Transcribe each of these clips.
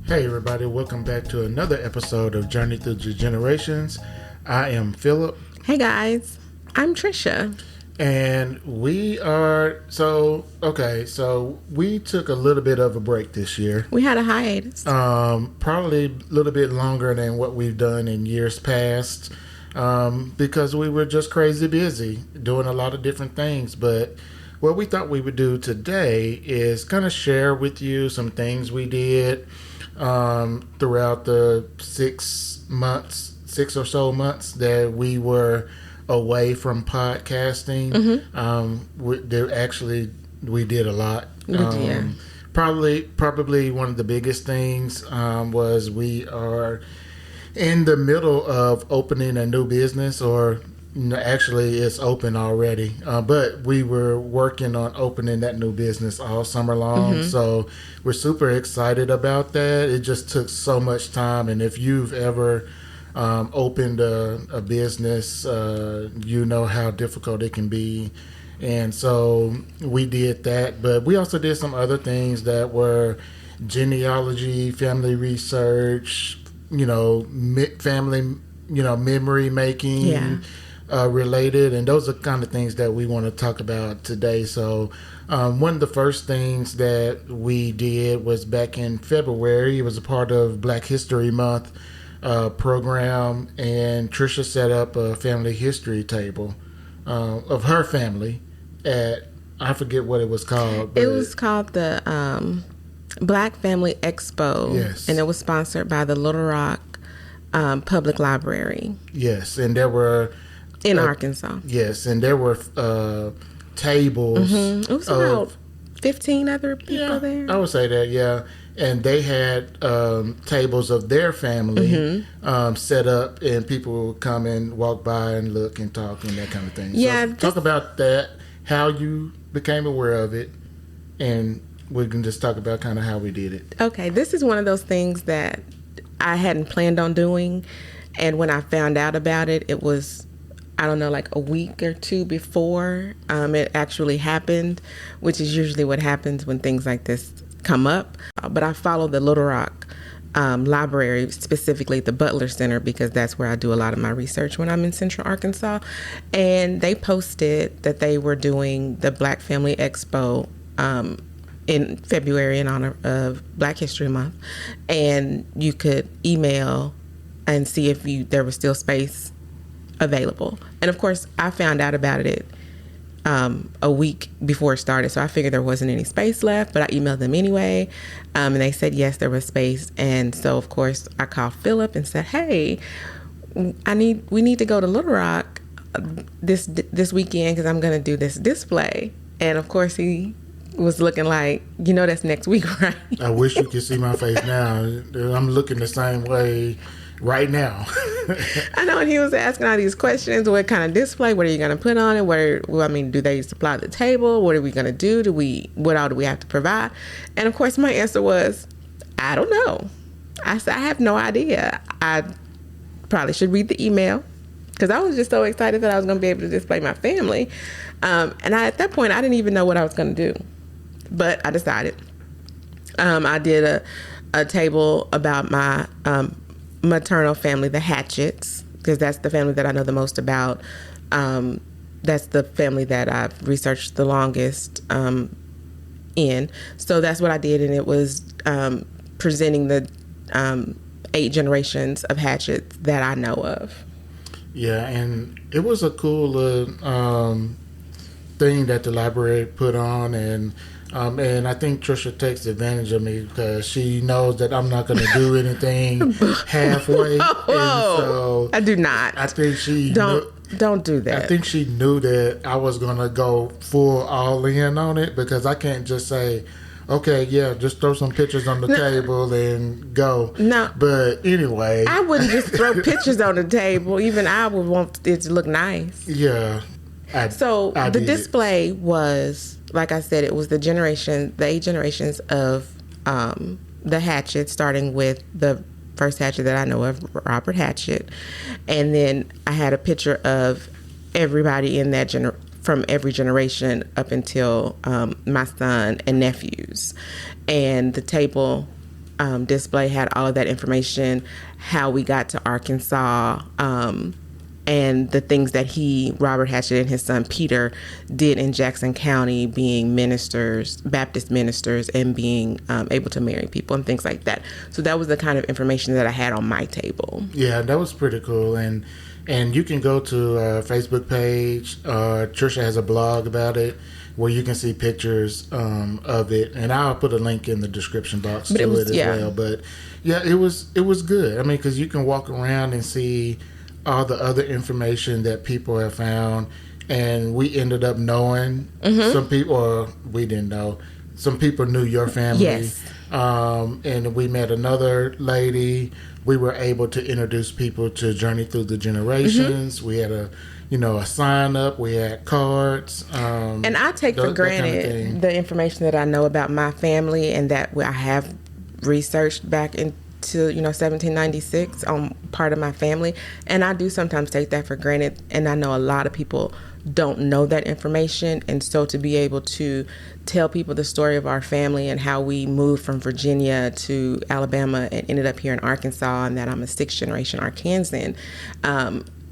Hey everybody, welcome back to another episode of Journey Through the Generations. I am Phillip. Hey guys, I'm Trisha. And we took a little bit of a break this year. We had a hiatus. Probably a little bit longer than what we've done in years past. Because we were just crazy busy doing a lot of different things. But what we thought we would do today is kind of share with you some things we did throughout the 6 or so months that we were away from podcasting. We did a lot. Probably one of the biggest things was we are in the middle of opening a new business, or actually it's open already, but we were working on opening that new business all summer long. So we're super excited about that. It just took so much time, and if you've ever opened a business, you know how difficult it can be. And so we did that, but we also did some other things that were genealogy, family research, family, memory making related. And those are kind of things that we want to talk about today. So one of the first things that we did was back in February. It was a part of Black History Month program, and Trisha set up a family history table of her family at, I forget what it was called. It was called the Black Family Expo. Yes. And it was sponsored by the Little Rock Public Library. Yes, and there were... in Arkansas. Yes, and there were tables. It was about 15 other people there. I would say that, yeah. And they had tables of their family set up, and people would come and walk by and look and talk and that kind of thing. Yeah. So talk about that, how you became aware of it, and we can just talk about kind of how we did it. Okay, this is one of those things that I hadn't planned on doing, and when I found out about it, it was, I don't know, like a week or two before it actually happened, which is usually what happens when things like this come up. But I follow the Little Rock Library, specifically the Butler Center, because that's where I do a lot of my research when I'm in Central Arkansas. And they posted that they were doing the Black Family Expo in February in honor of Black History Month. And you could email and see if there was still space available. And of course, I found out about it a week before it started, so I figured there wasn't any space left, but I emailed them anyway, and they said yes, there was space. And so of course I called Phillip and said, hey, we need to go to Little Rock this weekend because I'm going to do this display. And of course he was looking like, that's next week, right? I wish you could see my face now. I'm looking the same way right now. I know, and he was asking all these questions. What kind of display? What are you going to put on it? Do they supply the table? What are we going to do? What all do we have to provide? And of course, my answer was, I don't know. I said, I have no idea. I probably should read the email, because I was just so excited that I was going to be able to display my family. And at that point, I didn't even know what I was going to do. But I decided. I did a table about my maternal family, the Hatchetts, because that's the family that I know the most about. That's the family that I've researched the longest in. So that's what I did, and it was presenting the 8 generations of Hatchetts that I know of. Yeah, and it was a cool thing that the library put on, and I think Trisha takes advantage of me because she knows that I'm not going to do anything halfway. And so I do not. I think she don't do that. I think she knew that I was going to go full all in on it, because I can't just say, okay, yeah, just throw some pictures on the table and go. No. But anyway. I wouldn't just throw pictures on the table. Even I would want it to look nice. Yeah. The display was, like I said, it was the 8 generations of the Hatchetts, starting with the first Hatchett that I know of, Robert Hatchett. And then I had a picture of everybody in that from every generation up until my son and nephews. And the table display had all of that information, how we got to Arkansas, and the things that Robert Hatchett and his son Peter did in Jackson County, being ministers, Baptist ministers, and being able to marry people and things like that. So that was the kind of information that I had on my table. Yeah, that was pretty cool. And you can go to our Facebook page. Trisha has a blog about it where you can see pictures of it. And I'll put a link in the description box to it as well. But yeah, it was good. I mean, because you can walk around and see all the other information that people have found, and we ended up knowing some people, or we didn't know. Some people knew your family. Yes. And we met another lady. We were able to introduce people to Journey Through the Generations. We had a sign up. We had cards. And I take for granted the information that I know about my family and that I have researched back into 1796 on part of my family, and I do sometimes take that for granted, and I know a lot of people don't know that information. And so to be able to tell people the story of our family and how we moved from Virginia to Alabama and ended up here in Arkansas, and that I'm a 6th generation Arkansan,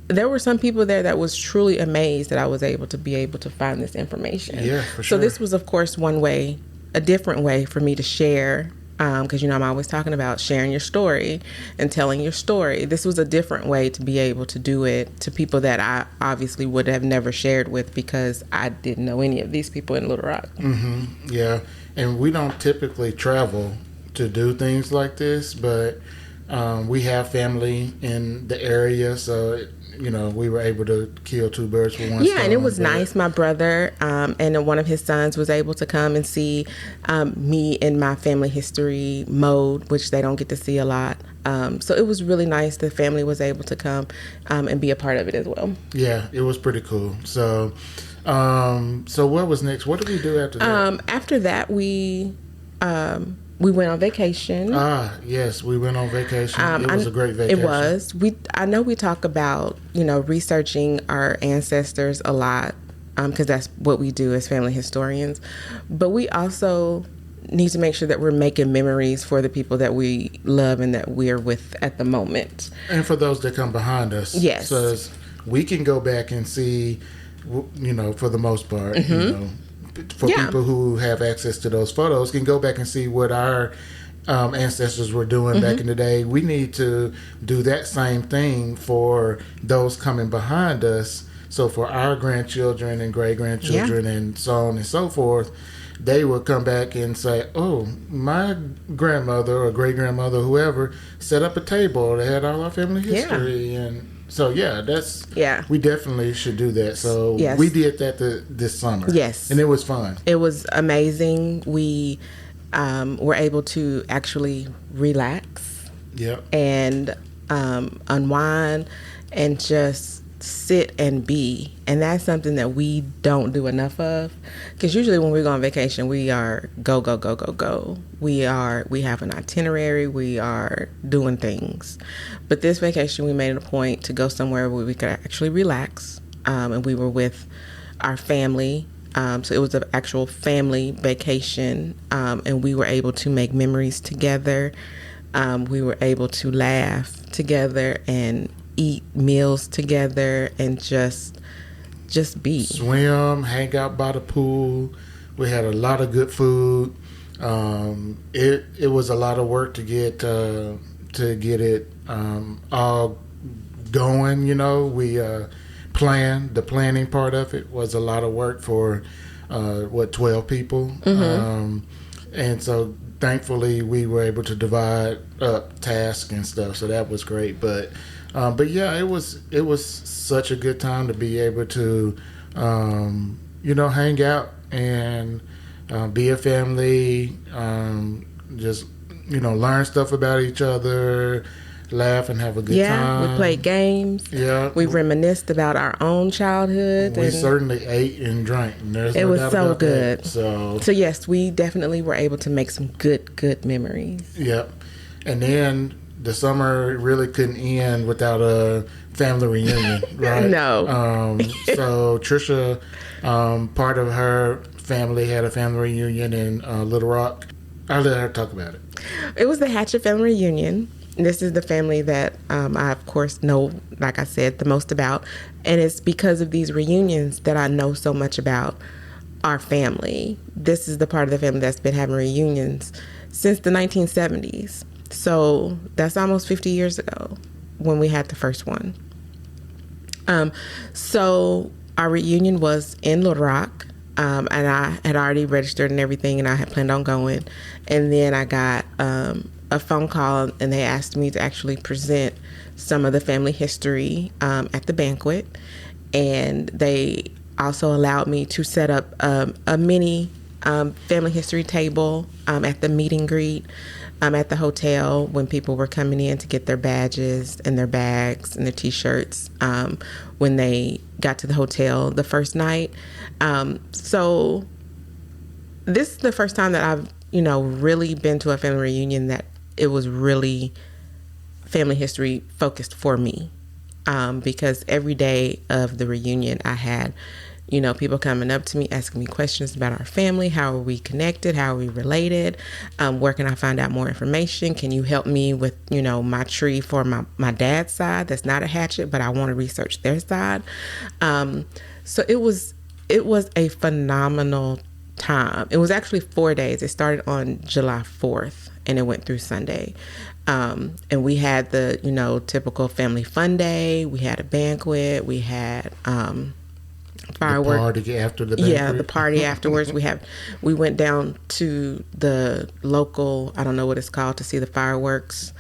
there were some people there that was truly amazed that I was able to find this information. Yeah, for sure. So this was, of course, a different way for me to share, because I'm always talking about sharing your story and telling your story. This was a different way to be able to do it to people that I obviously would have never shared with, because I didn't know any of these people in Little Rock. Mm-hmm. Yeah, and we don't typically travel to do things like this, but we have family in the area, so we were able to kill 2 birds with one stone. Yeah, and it was nice. My brother and one of his sons was able to come and see me in my family history mode, which they don't get to see a lot. So it was really nice. The family was able to come and be a part of it as well. Yeah, it was pretty cool. So, what was next? What did we do after that? After that, we went on vacation. Yes, we went on vacation. It was a great vacation. It was. I know we talk about, researching our ancestors a lot, because that's what we do as family historians. But we also need to make sure that we're making memories for the people that we love and that we're with at the moment. And for those that come behind us. Yes. So we can go back and see, for the most part, for people who have access to those photos, can go back and see what our ancestors were doing back in the day. We need to do that same thing for those coming behind us. So for our grandchildren and great-grandchildren and so on and so forth, they will come back and say, oh, my grandmother or great-grandmother, whoever, set up a table. They had all our family history. And so, we definitely should do that. So we did that this summer. Yes. And it was fun. It was amazing. We were able to actually relax. Yep. And unwind and just sit and be. And that's something that we don't do enough of, because usually when we go on vacation, we are go, go, go, go, go. We have an itinerary. We are doing things. But this vacation, we made it a point to go somewhere where we could actually relax. And we were with our family. So it was an actual family vacation. And we were able to make memories together. We were able to laugh together and eat meals together and just be. Swim, hang out by the pool. We had a lot of good food. It was a lot of work to get it all going. We planned. The planning part of it was a lot of work for 12 people. And so thankfully we were able to divide up tasks and stuff, so that was great. But yeah, it was such a good time to be able to hang out and be a family, just learn stuff about each other, laugh and have a good time. Yeah, we played games. Yeah, we reminisced about our own childhood. We certainly ate and drank. It was so good. So yes, we definitely were able to make some good memories. Yep. And then the summer really couldn't end without a family reunion, right? No. So Trisha, part of her family had a family reunion in Little Rock. I'll let her talk about it. It was the Hatchet family reunion. This is the family that I, of course, know, like I said, the most about. And it's because of these reunions that I know so much about our family. This is the part of the family that's been having reunions since the 1970s. So that's almost 50 years ago when we had the first one. So our reunion was in Little Rock. And I had already registered and everything, and I had planned on going. And then I got a phone call, and they asked me to actually present some of the family history at the banquet. And they also allowed me to set up a mini family history table at the meet and greet at the hotel when people were coming in to get their badges and their bags and their T-shirts when they got to the hotel the first night. So this is the first time that I've, really been to a family reunion that it was really family history focused for me. Because every day of the reunion I had, people coming up to me, asking me questions about our family. How are we connected? How are we related? Where can I find out more information? Can you help me with, my tree for my dad's side? That's not a Hatchet, but I want to research their side. So it was a phenomenal time. It was actually 4 days. It started on July 4th and it went through Sunday. And we had the, typical family fun day. We had a banquet. We had fireworks. The party after the banquet. Yeah, the party afterwards. We went down to the local, I don't know what it's called, to see the fireworks.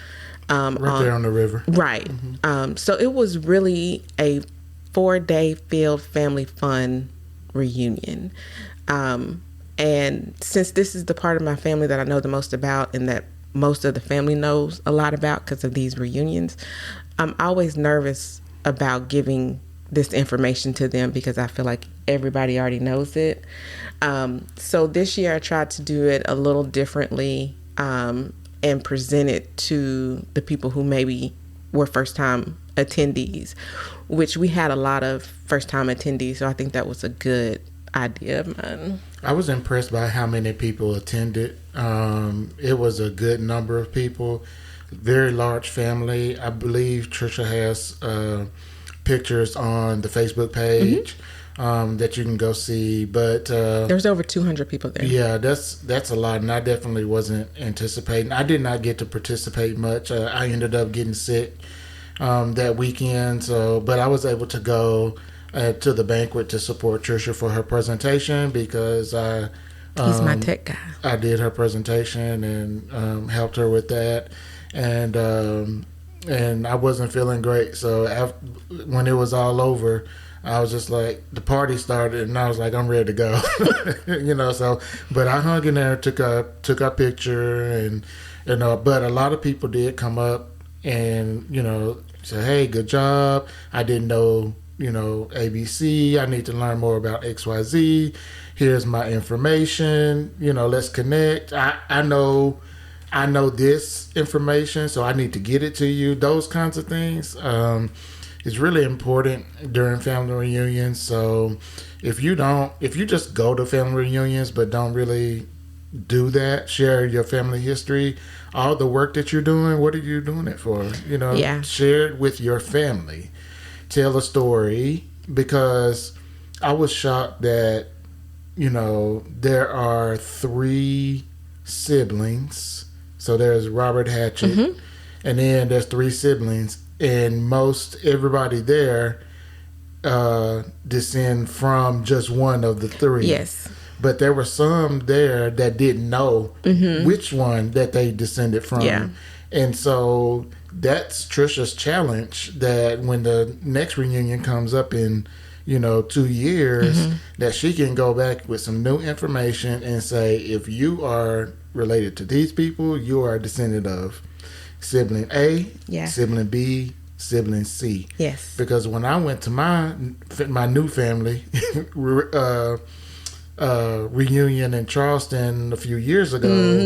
Right there on the river. Right. Mm-hmm. So it was really a 4-day filled family fun reunion. And since this is the part of my family that I know the most about and that most of the family knows a lot about because of these reunions, I'm always nervous about giving this information to them because I feel like everybody already knows it. So this year I tried to do it a little differently and present it to the people who maybe were first-time attendees, which we had a lot of first-time attendees, so I think that was a good idea of mine. I was impressed by how many people attended. It was a good number of people, very large family. I believe Trisha has pictures on the Facebook page that you can go see. But there's over 200 people there. Yeah, that's a lot, and I definitely wasn't anticipating. I did not get to participate much. I ended up getting sick that weekend, but I was able to go to the banquet to support Trisha for her presentation because he's my tech guy. I did her presentation and helped her with that, and I wasn't feeling great. So when it was all over, I was just like, the party started, and I was like, I'm ready to go, So, but I hung in there, took a picture, and but a lot of people did come up and say, hey, good job. I didn't know. ABC, I need to learn more about XYZ. Here's my information. Let's connect. I know this information, so I need to get it to you. Those kinds of things. It's really important during family reunions. So if you just go to family reunions but don't really do that, share your family history, all the work that you're doing, what are you doing it for? Share it with your family. Tell a story, because I was shocked that, there are 3 siblings. So there's Robert Hatchet, and then there's 3 siblings, and most everybody there descend from just one of the 3. Yes. But there were some there that didn't know which one that they descended from. Yeah. And so that's Trisha's challenge, that when the next reunion comes up in, 2 years, that she can go back with some new information and say, if you are related to these people, you are a descendant of sibling A, sibling B, sibling C. Yes. Because when I went to my new family reunion in Charleston a few years ago,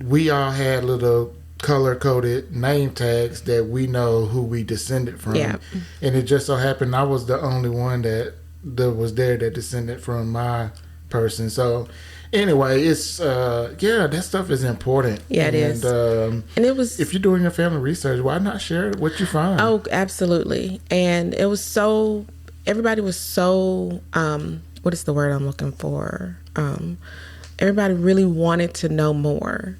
we all had little color-coded name tags that we know who we descended from. Yeah. And it just so happened I was the only one that was there that descended from my person. So anyway, it's that stuff is important. Yeah, it is. And it was, if you're doing your family research, why not share what you find? Oh, absolutely. And it was so, everybody was so, what is the word I'm looking for? Everybody really wanted to know more.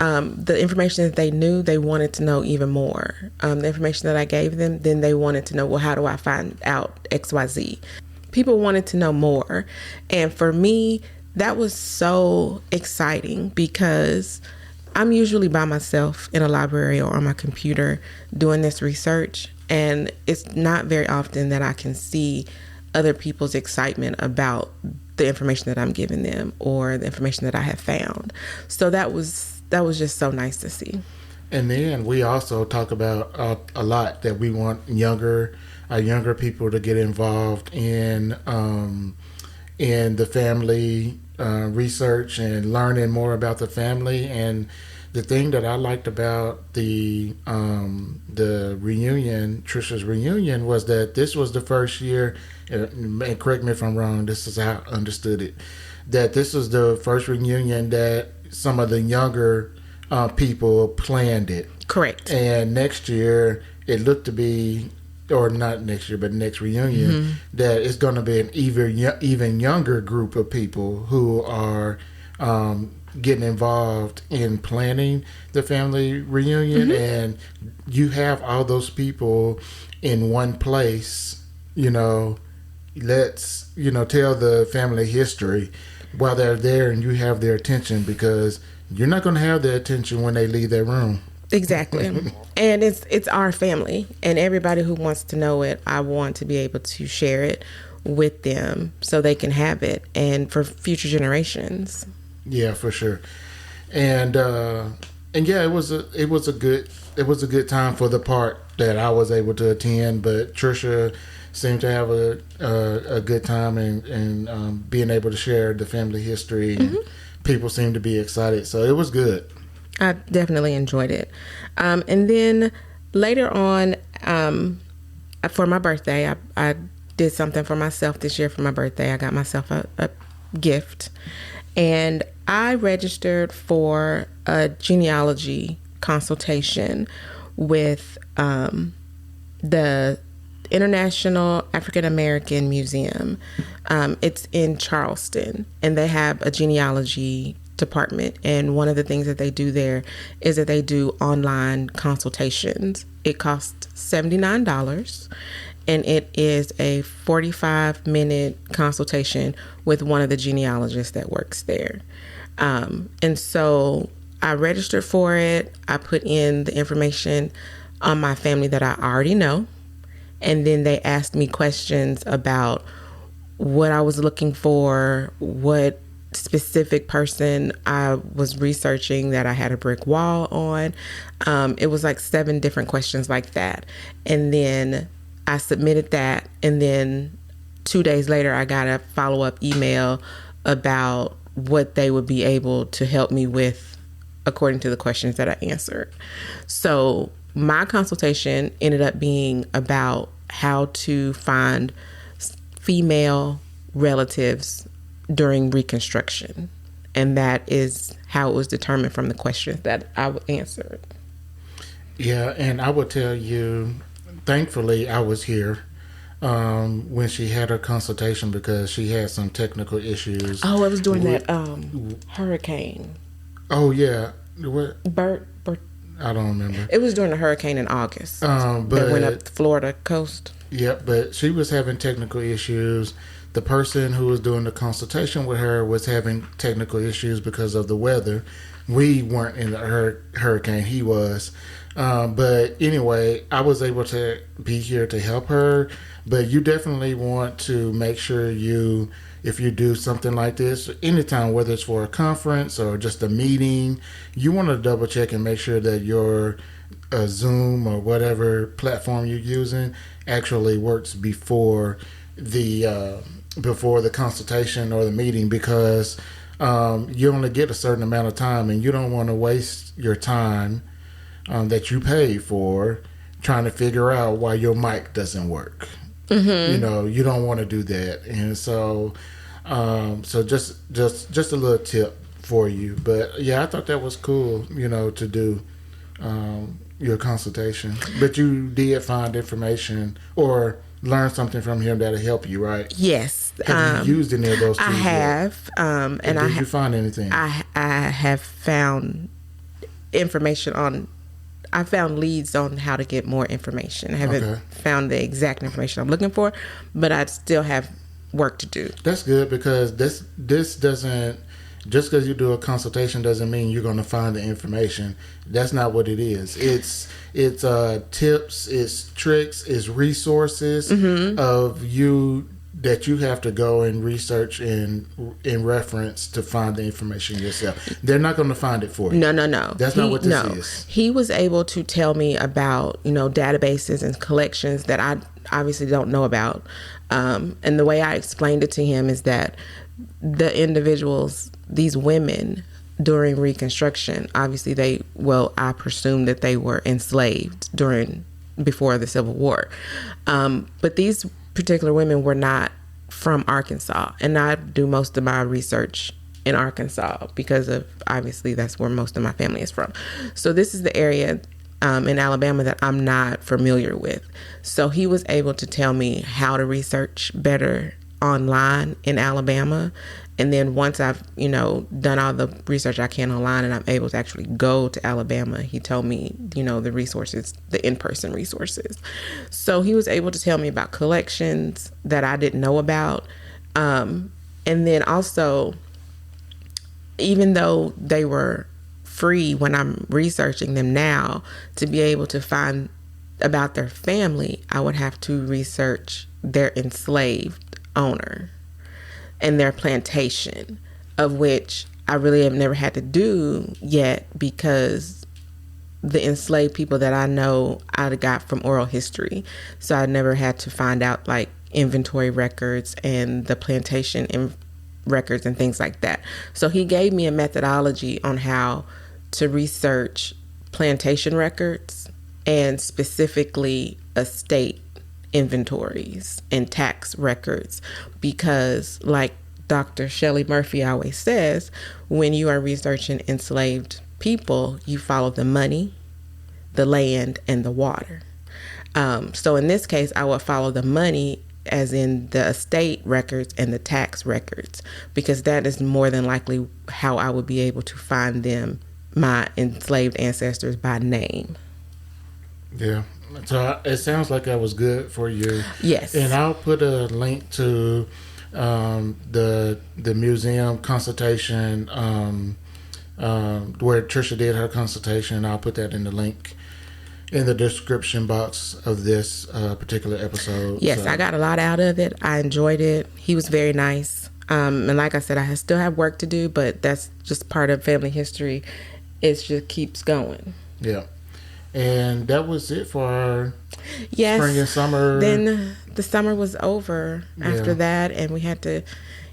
The information that they knew, they wanted to know even more. The information that I gave them, then they wanted to know, well, how do I find out XYZ? People wanted to know more. And for me, that was so exciting because I'm usually by myself in a library or on my computer doing this research. And it's not very often that I can see other people's excitement about the information that I'm giving them or the information that I have found. So that was just so nice to see. And then we also talk about a lot that we want our younger people to get involved in the family research and learning more about the family. And the thing that I liked about the reunion, Trisha's reunion, was that this was the first year, and correct me if I'm wrong, this is how I understood it, that this was the first reunion that some of the younger people planned it. Correct. And next year, it looked to be, or not next year, but next reunion, that it's going to be an even younger group of people who are getting involved in planning the family reunion. And you have all those people in one place, let's, tell the family history while they're there, and you have their attention, because you're not going to have their attention when they leave their room. Exactly. And it's our family, and everybody who wants to know it, I want to be able to share it with them so they can have it and for future generations. Yeah, for sure. And yeah, it was a good time for the part that I was able to attend, but Trisha seemed to have a good time and being able to share the family history, and people seemed to be excited, so it was good. I definitely enjoyed it. And then later on, for my birthday, I did something for myself this year for my birthday. I got myself a gift, and I registered for a genealogy consultation with the International African American Museum. It's in Charleston, and they have a genealogy department, and one of the things that they do there is that they do online consultations. It costs $79, and it is a 45-minute consultation with one of the genealogists that works there. And so I registered for it. I put in the information on my family that I already know, and then they asked me questions about what I was looking for, what specific person I was researching that I had a brick wall on. It was like 7 different questions like that. And then I submitted that, and then 2 days later I got a follow-up email about what they would be able to help me with according to the questions that I answered. So my consultation ended up being about how to find female relatives during Reconstruction, and that is how it was determined from the questions that I answered. Yeah, and I will tell you, thankfully I was here when she had her consultation, because she had some technical issues. Oh, it was during that hurricane. Oh yeah, what? Bert. I don't remember. It was during the hurricane in August. But that went up the Florida coast. Yeah, but she was having technical issues. The person who was doing the consultation with her was having technical issues because of the weather. We weren't in the hurricane. He was. But anyway, I was able to be here to help her. But you definitely want to make sure if you do something like this, anytime, whether it's for a conference or just a meeting, you want to double check and make sure that your Zoom or whatever platform you're using actually works before the consultation or the meeting, because you only get a certain amount of time, and you don't want to waste your time that you paid for trying to figure out why your mic doesn't work. You don't want to do that. And so So just a little tip for you. But yeah, I thought that was cool, to do your consultation. But you did find information or learn something from him that'll help you, right? Yes. Have you used any of those tools? I have. And did you find anything? I have found information on. I found leads on how to get more information. I haven't found the exact information I'm looking for, but I still have work to do. That's good, because this doesn't, just because you do a consultation doesn't mean you're going to find the information. That's not what it is. It's tips, it's tricks, it's resources of you that you have to go and research in reference to find the information yourself. They're not going to find it for you. No. That's not what this is. He was able to tell me about, databases and collections that I obviously don't know about. And the way I explained it to him is that the individuals, these women during Reconstruction, obviously I presume that they were enslaved before the Civil War. But these particular women were not from Arkansas, and I do most of my research in Arkansas because of, obviously, that's where most of my family is from. So this is the area in Alabama that I'm not familiar with. So he was able to tell me how to research better online in Alabama. And then once I've, done all the research I can online and I'm able to actually go to Alabama, he told me, the resources, the in-person resources. So he was able to tell me about collections that I didn't know about. And then also, even though they were free when I'm researching them now, to be able to find about their family, I would have to research their enslaved owner and their plantation, of which I really have never had to do yet, because the enslaved people that I know I got from oral history. So I never had to find out like inventory records and the plantation records and things like that. So he gave me a methodology on how to research plantation records and specifically estate inventories and tax records, because like Dr. Shelley Murphy always says, when you are researching enslaved people, you follow the money, the land, and the water. So in this case, I would follow the money, as in the estate records and the tax records, because that is more than likely how I would be able to find them, my enslaved ancestors, by name. Yeah. So it sounds like that was good for you. Yes. And I'll put a link to the museum consultation where Trisha did her consultation. I'll put that in the link in the description box of this particular episode. Yes, so I got a lot out of it. I enjoyed it. He was very nice. And like I said, I still have work to do, but that's just part of family history. It just keeps going. Yeah. And that was it for our spring and summer. Then the summer was over after that, and we had to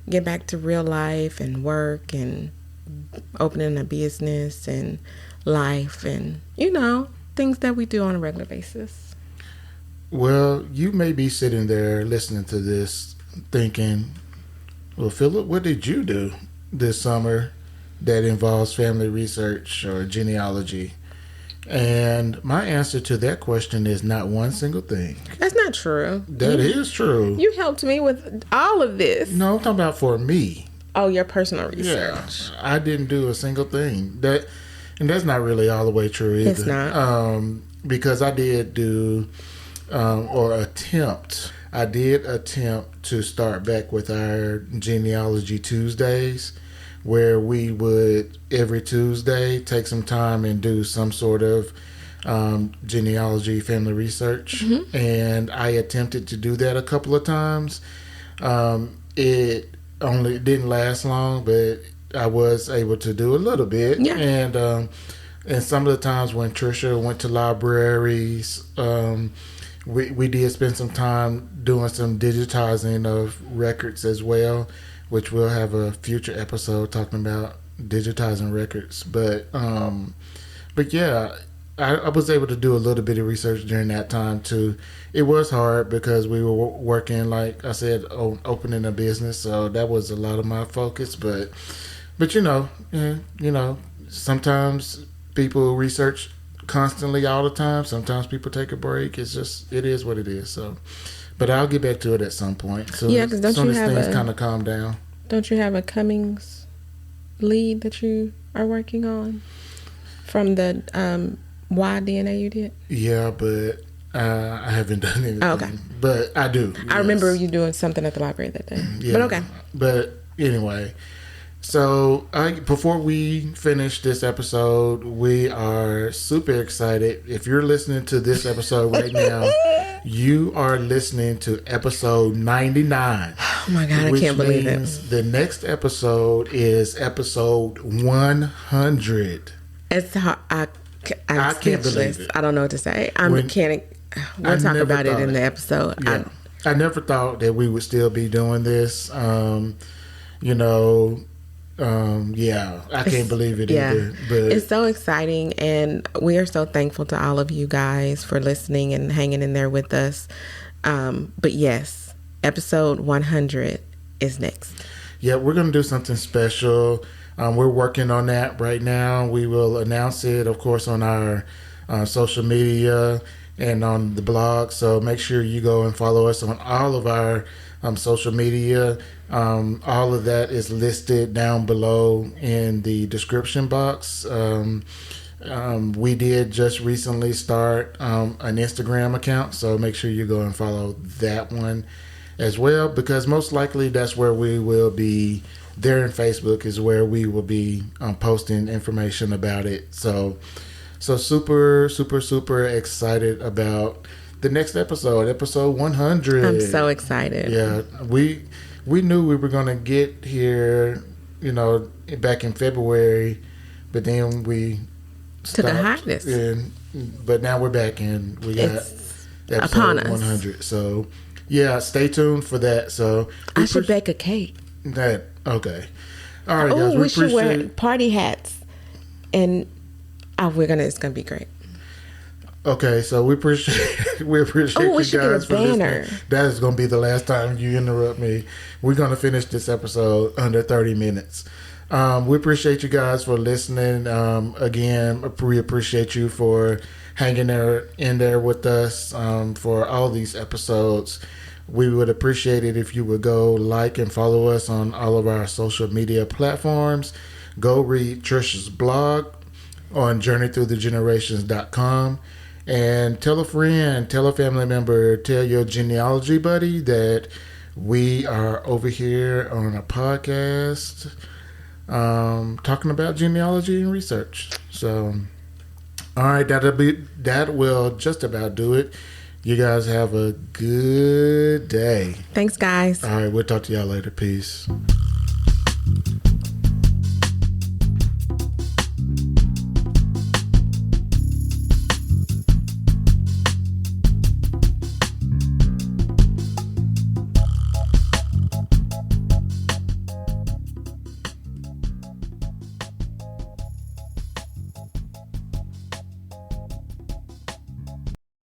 get back to real life and work and opening a business and life and, things that we do on a regular basis. Well, you may be sitting there listening to this thinking, well, Phillip, what did you do this summer that involves family research or genealogy? And my answer to that question is not one single thing. That's not true. That is true. You helped me with all of this. No, I'm talking about for me. Oh, your personal research. Yeah, I didn't do a single thing. And that's not really all the way true either. It's not. Because I did do, I did attempt to start back with our Genealogy Tuesdays, where we would every Tuesday take some time and do some sort of genealogy family research. Mm-hmm. And I attempted to do that a couple of times. It didn't last long, but I was able to do a little bit. Yeah. And some of the times when Trisha went to libraries, we did spend some time doing some digitizing of records as well, which we'll have a future episode talking about digitizing records. But yeah, I was able to do a little bit of research during that time too. It was hard because we were working, like I said, on opening a business, so that was a lot of my focus. But sometimes people research constantly all the time. Sometimes people take a break. It is what it is. So, but I'll get back to it at some point. So Yeah, because as soon as things kind of calm down. Don't you have a Cummings lead that you are working on from the Y DNA you did? Yeah, but I haven't done anything. Oh, okay. But I do. I remember you doing something at the library that day. Yeah. But okay. But anyway, so before we finish this episode, we are super excited. If you're listening to this episode right now, you are listening to episode 99. Oh my God, I can't believe it. The next episode is episode 100. It's hard. I'm can't speechless. believe it. I don't know what to say. We'll talk about it in the episode. Yeah. I never thought that we would still be doing this. I can't believe it either. But it's so exciting, and we are so thankful to all of you guys for listening and hanging in there with us. But yes, episode 100 is next. Yeah, we're going to do something special. We're working on that right now. We will announce it, of course, on our social media and on the blog. So make sure you go and follow us on all of our social media. All of that is listed down below in the description box. We did just recently start an Instagram account, so make sure you go and follow that one as well, because most likely that's where we will be. There in Facebook is where we will be posting information about it. So super, super, super excited about the next episode 100. I'm so excited. Yeah, we knew we were going to get here, back in February, but then we took a hiatus. But now we're back and we got episode 100. So yeah, stay tuned for that. So I should bake a cake. Okay. All right, guys. We should wear party hats, and it's gonna be great. Okay, so we appreciate you guys for listening. That is going to be the last time you interrupt me. We're going to finish this episode under 30 minutes. We appreciate you guys for listening. Again, we appreciate you for hanging in there with us for all these episodes. We would appreciate it if you would go like and follow us on all of our social media platforms. Go read Trisha's blog on journeythroughthegenerations.com. And tell a friend, tell a family member, tell your genealogy buddy that we are over here on a podcast talking about genealogy and research. So, all right, that will just about do it. You guys have a good day. Thanks, guys. All right, we'll talk to y'all later. Peace.